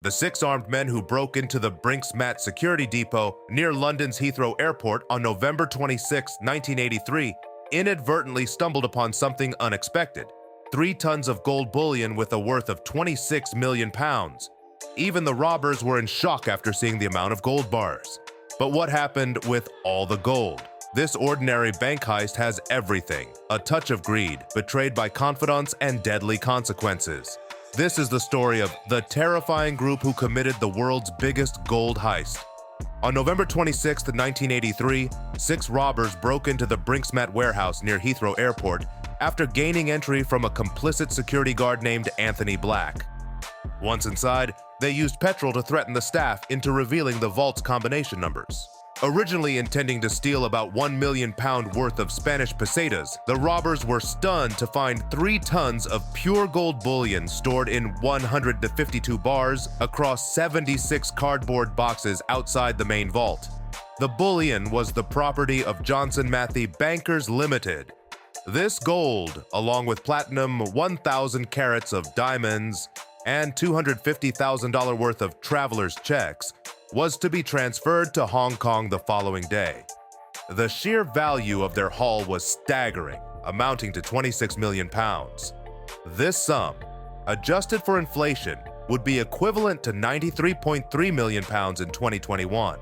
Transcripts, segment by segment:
The six armed men who broke into the Brink's-Mat security depot near London's Heathrow Airport on November 26, 1983, inadvertently stumbled upon something unexpected: 3 tons of gold bullion with a worth of £26 million. Even the robbers were in shock after seeing the amount of gold bars. But what happened with all the gold? This ordinary bank heist has everything: a touch of greed, betrayed by confidants, and deadly consequences. This is the story of the terrifying group who committed the world's biggest gold heist. On November 26, 1983, 6 robbers broke into the Brink's-Mat warehouse near Heathrow Airport after gaining entry from a complicit security guard named Anthony Black. Once inside, they used petrol to threaten the staff into revealing the vault's combination numbers. Originally intending to steal about £1 million worth of Spanish pesetas, the robbers were stunned to find 3 tons of pure gold bullion stored in 152 bars across 76 cardboard boxes outside the main vault. The bullion was the property of Johnson Matthey Bankers Limited. This gold, along with platinum, 1,000 carats of diamonds, and $250,000 worth of traveler's checks, was to be transferred to Hong Kong the following day. The sheer value of their haul was staggering, amounting to £26 million. This sum, adjusted for inflation, would be equivalent to £93.3 million in 2021.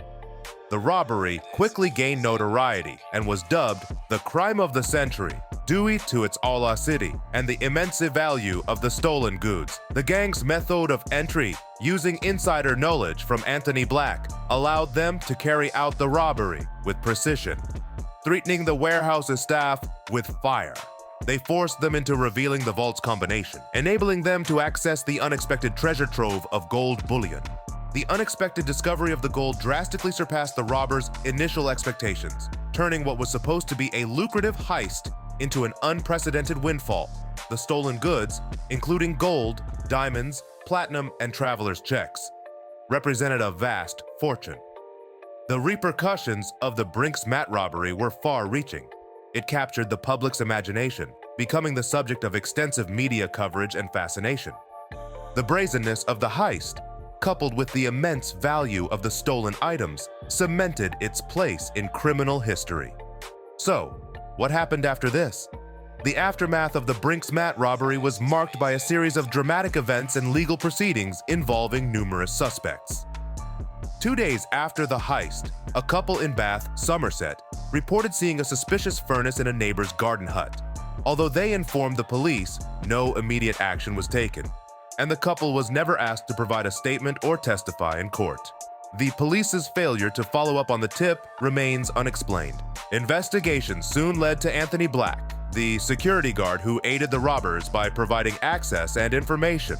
The robbery quickly gained notoriety and was dubbed the crime of the century, due to its audacity and the immense value of the stolen goods. The gang's method of entry, using insider knowledge from Anthony Black, allowed them to carry out the robbery with precision, threatening the warehouse's staff with fire. They forced them into revealing the vault's combination, enabling them to access the unexpected treasure trove of gold bullion. The unexpected discovery of the gold drastically surpassed the robbers' initial expectations, turning what was supposed to be a lucrative heist into an unprecedented windfall. The stolen goods, including gold, diamonds, platinum, and traveler's checks, represented a vast fortune. The repercussions of the Brink's-Mat robbery were far-reaching. It captured the public's imagination, becoming the subject of extensive media coverage and fascination. The brazenness of the heist, coupled with the immense value of the stolen items, cemented its place in criminal history. So, what happened after this? The aftermath of the Brink's-Mat robbery was marked by a series of dramatic events and legal proceedings involving numerous suspects. 2 days after the heist, a couple in Bath, Somerset, reported seeing a suspicious furnace in a neighbor's garden hut. Although they informed the police, no immediate action was taken, and the couple was never asked to provide a statement or testify in court. The police's failure to follow up on the tip remains unexplained. Investigations soon led to Anthony Black, the security guard who aided the robbers by providing access and information.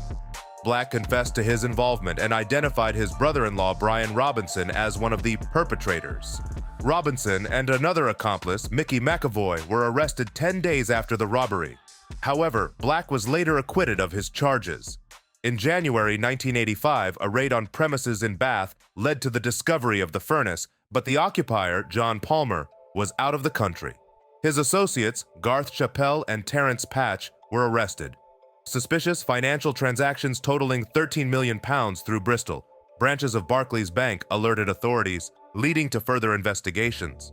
Black confessed to his involvement and identified his brother-in-law Brian Robinson as one of the perpetrators. Robinson and another accomplice, Mickey McAvoy, were arrested 10 days after the robbery. However, Black was later acquitted of his charges. In January 1985, a raid on premises in Bath led to the discovery of the furnace, but the occupier, John Palmer, was out of the country. His associates, Garth Chappell and Terence Patch, were arrested. Suspicious financial transactions totaling £13 million through Bristol, branches of Barclays Bank, alerted authorities, leading to further investigations.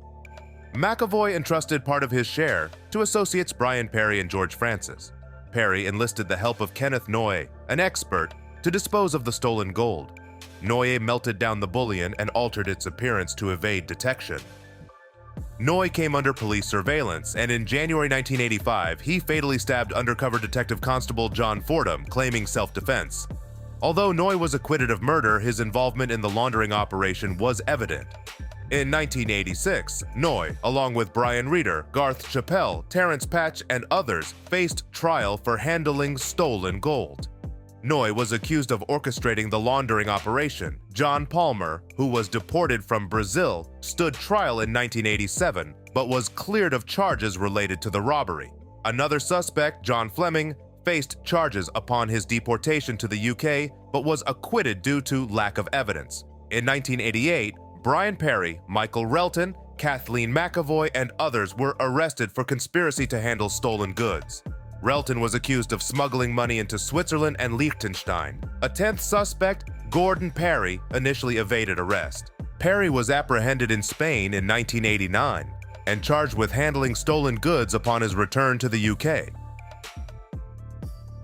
McAvoy entrusted part of his share to associates Brian Perry and George Francis. Perry enlisted the help of Kenneth Noye, an expert, to dispose of the stolen gold. Noye melted down the bullion and altered its appearance to evade detection. Noye came under police surveillance, and in January 1985, he fatally stabbed undercover detective constable John Fordham, claiming self-defense. Although Noye was acquitted of murder, his involvement in the laundering operation was evident. In 1986, Noye, along with Brian Reeder, Garth Chappell, Terence Patch, and others, faced trial for handling stolen gold. Noye was accused of orchestrating the laundering operation. John Palmer, who was deported from Brazil, stood trial in 1987, but was cleared of charges related to the robbery. Another suspect, John Fleming, faced charges upon his deportation to the UK, but was acquitted due to lack of evidence. In 1988, Brian Perry, Michael Relton, Kathleen McAvoy, and others were arrested for conspiracy to handle stolen goods. Relton was accused of smuggling money into Switzerland and Liechtenstein. A 10th suspect, Gordon Perry initially evaded arrest. Perry was apprehended in Spain in 1989 and charged with handling stolen goods upon his return to the UK.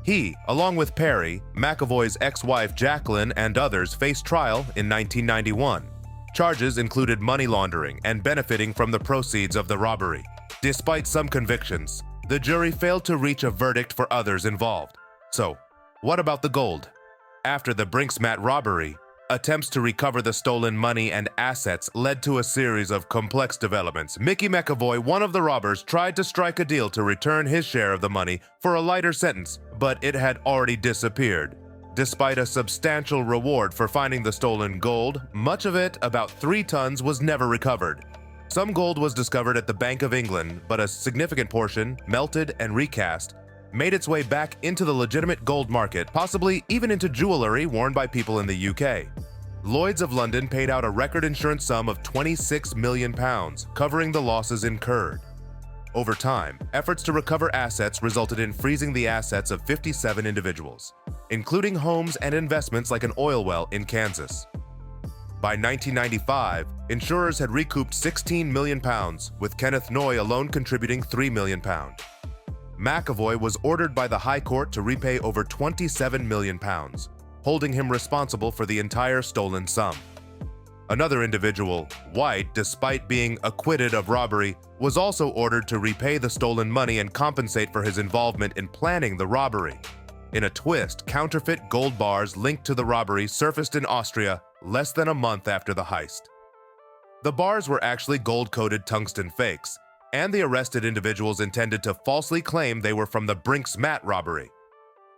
He, along with Perry, McAvoy's ex-wife Jacqueline, and others, faced trial in 1991. Charges included money laundering and benefiting from the proceeds of the robbery. Despite some convictions, the jury failed to reach a verdict for others involved. So, what about the gold? After the Brinks-Mat robbery, attempts to recover the stolen money and assets led to a series of complex developments. Mickey McAvoy, one of the robbers, tried to strike a deal to return his share of the money for a lighter sentence, but it had already disappeared. Despite a substantial reward for finding the stolen gold, much of it, about 3 tons, was never recovered. Some gold was discovered at the Bank of England, but a significant portion, melted and recast, made its way back into the legitimate gold market, possibly even into jewelry worn by people in the UK. Lloyd's of London paid out a record insurance sum of £26 million, covering the losses incurred. Over time, efforts to recover assets resulted in freezing the assets of 57 individuals, including homes and investments like an oil well in Kansas. By 1995, insurers had recouped £16 million, with Kenneth Noye alone contributing £3 million. McAvoy was ordered by the High Court to repay over £27 million, holding him responsible for the entire stolen sum. Another individual, White, despite being acquitted of robbery, was also ordered to repay the stolen money and compensate for his involvement in planning the robbery. In a twist, counterfeit gold bars linked to the robbery surfaced in Austria less than a month after the heist. The bars were actually gold-coated tungsten fakes, and the arrested individuals intended to falsely claim they were from the Brinks-Mat robbery.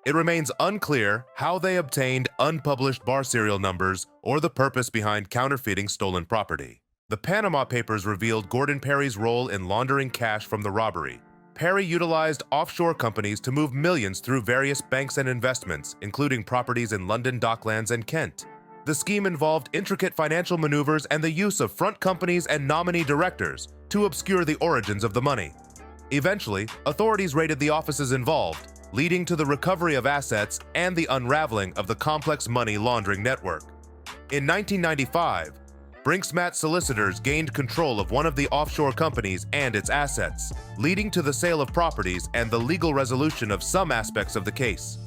It remains unclear how they obtained unpublished bar serial numbers or the purpose behind counterfeiting stolen property. The Panama Papers revealed Gordon Perry's role in laundering cash from the robbery. Perry utilized offshore companies to move millions through various banks and investments, including properties in London Docklands and Kent. The scheme involved intricate financial maneuvers and the use of front companies and nominee directors to obscure the origins of the money. Eventually, authorities raided the offices involved, leading to the recovery of assets and the unraveling of the complex money laundering network. In 1995, Brinks-Mat solicitors gained control of one of the offshore companies and its assets, leading to the sale of properties and the legal resolution of some aspects of the case.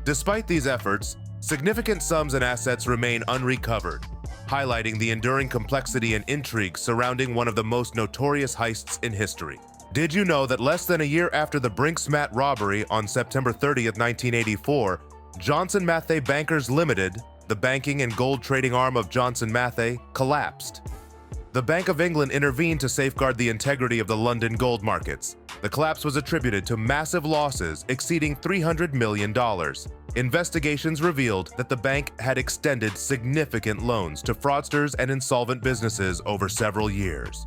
Despite these efforts, significant sums and assets remain unrecovered, highlighting the enduring complexity and intrigue surrounding one of the most notorious heists in history. Did you know that less than a year after the Brinks-Mat robbery on September 30, 1984, Johnson Matthey Bankers Limited, the banking and gold trading arm of Johnson Matthey, collapsed? The Bank of England intervened to safeguard the integrity of the London gold markets. The collapse was attributed to massive losses exceeding $300 million. Investigations revealed that the bank had extended significant loans to fraudsters and insolvent businesses over several years.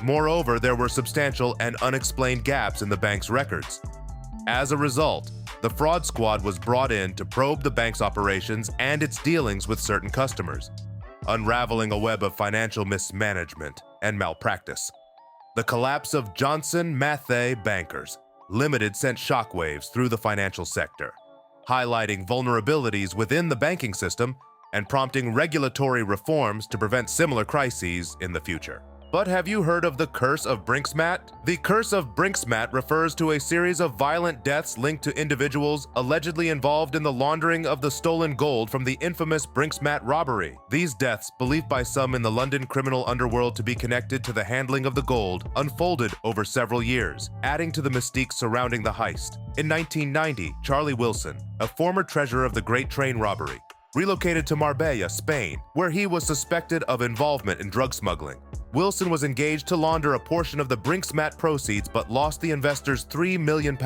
Moreover, there were substantial and unexplained gaps in the bank's records. As a result, the fraud squad was brought in to probe the bank's operations and its dealings with certain customers, unraveling a web of financial mismanagement and malpractice. The collapse of Johnson Matthey Bankers Limited sent shockwaves through the financial sector, highlighting vulnerabilities within the banking system and prompting regulatory reforms to prevent similar crises in the future. But have you heard of the Curse of Brinks-Mat? The Curse of Brinks-Mat refers to a series of violent deaths linked to individuals allegedly involved in the laundering of the stolen gold from the infamous Brinks-Mat robbery. These deaths, believed by some in the London criminal underworld to be connected to the handling of the gold, unfolded over several years, adding to the mystique surrounding the heist. In 1990, Charlie Wilson, a former treasurer of the Great Train robbery, relocated to Marbella, Spain, where he was suspected of involvement in drug smuggling. Wilson was engaged to launder a portion of the Brinks-Mat proceeds but lost the investors £3 million.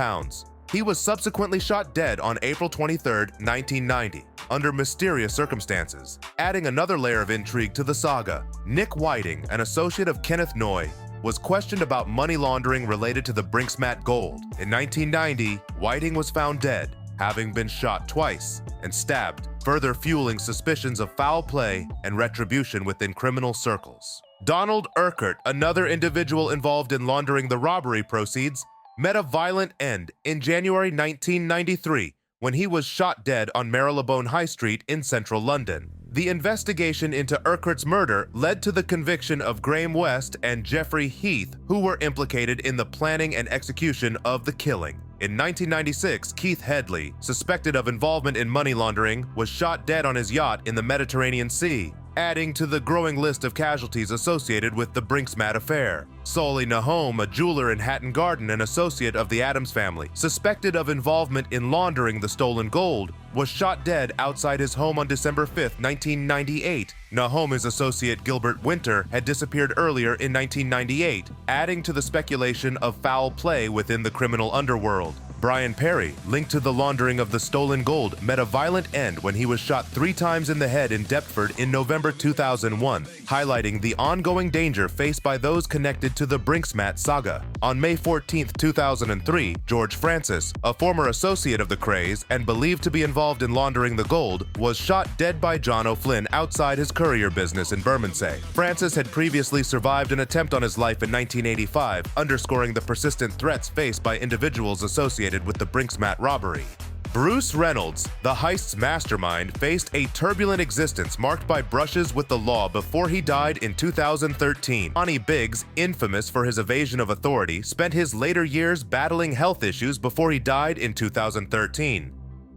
He was subsequently shot dead on April 23, 1990, under mysterious circumstances. Adding another layer of intrigue to the saga, Nick Whiting, an associate of Kenneth Noye, was questioned about money laundering related to the Brinks-Mat gold. In 1990, Whiting was found dead, having been shot twice and stabbed, further fueling suspicions of foul play and retribution within criminal circles. Donald Urquhart, another individual involved in laundering the robbery proceeds, met a violent end in January 1993 when he was shot dead on Marylebone High Street in central London. The investigation into Urquhart's murder led to the conviction of Graham West and Geoffrey Heath, who were implicated in the planning and execution of the killing. In 1996, Keith Headley, suspected of involvement in money laundering, was shot dead on his yacht in the Mediterranean Sea, adding to the growing list of casualties associated with the Brinksmat affair. Solly Nahom, a jeweler in Hatton Garden and associate of the Addams family, suspected of involvement in laundering the stolen gold, was shot dead outside his home on December 5, 1998. Nahom's associate Gilbert Winter had disappeared earlier in 1998, adding to the speculation of foul play within the criminal underworld. Brian Perry, linked to the laundering of the stolen gold, met a violent end when he was shot 3 times in the head in Deptford in November 2001, highlighting the ongoing danger faced by those connected to the Brinksmat saga. On May 14, 2003, George Francis, a former associate of the Krays and believed to be involved in laundering the gold, was shot dead by John O'Flynn outside his courier business in Bermondsey. Francis had previously survived an attempt on his life in 1985, underscoring the persistent threats faced by individuals associated with the Brinksmat robbery. Bruce Reynolds, the heist's mastermind, faced a turbulent existence marked by brushes with the law before he died in 2013. Johnny Biggs, infamous for his evasion of authority, spent his later years battling health issues before he died in 2013.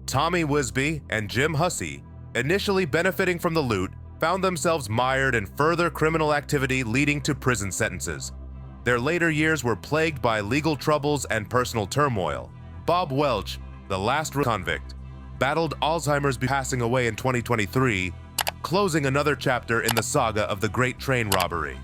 Tommy Wisby and Jim Hussey, initially benefiting from the loot, found themselves mired in further criminal activity leading to prison sentences. Their later years were plagued by legal troubles and personal turmoil. Bob Welch, the last convict, battled Alzheimer's, passing away in 2023, closing another chapter in the saga of the Great Train Robbery.